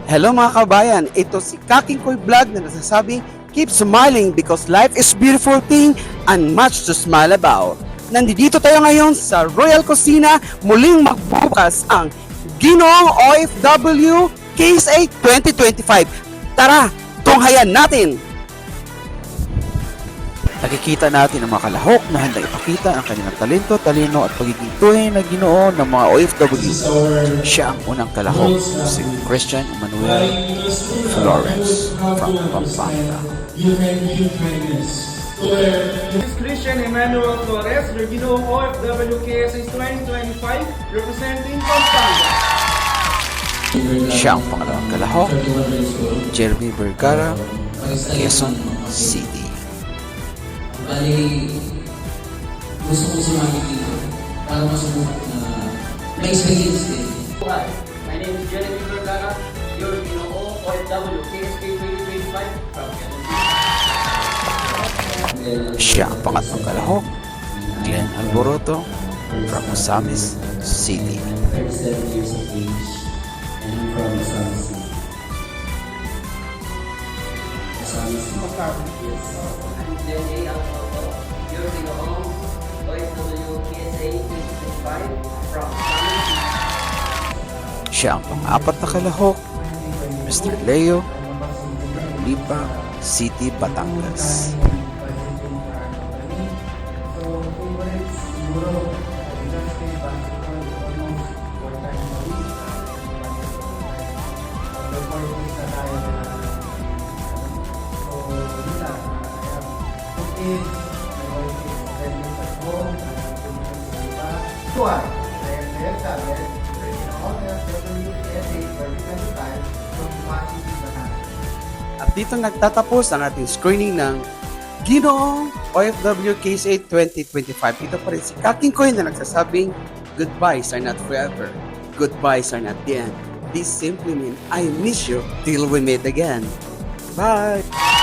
Hello mga kabayan, ito si Kaking Koy Vlog na nagsasabing keep smiling because life is beautiful thing and much to smile about. Nandito tayo ngayon sa Royal Cocina, muling magbukas ang Ginoong OFW Case 8 2025. Tara, tunghayan natin! Nakikita natin ang mga kalahok na handang ipakita ang kanilang talento, talino at pagiging tunay na Ginoo ng mga OFW. Siya ang unang kalahok, si Christian Emmanuel Flores from Pampanga. This is Christian Emmanuel Flores, your Ginoong OFW KSA 2025, representing Pampanga. Siya ang pangalawang kalahok, Jeremy Vergara, Quezon City. Bali, gusto kong sumali dito para masubukan na may experience din. Hi, my name is Jeremy Vergara, your Ginoo OFW KSK 2025 from Quezon City. Siya ang pangatlong kalahok, Glenn Alboroto from Osamis City. 37 years of age and I'm from Osamis City. Osamis City. I'm Glenn A. Alfonso, your Ginoo OFW KSA 2025 from Quezon City. Siya ang pang-apat na kalahok, Mr. Leo Lipa City, Batangas. At dito nagtatapos ang ating screening ng Ginoong OFW Case 8 2025. Ito pa rin si Kaking Koy na nagsasabing, goodbyes are not forever. Goodbyes are not the end. This simply means I miss you till we meet again. Bye!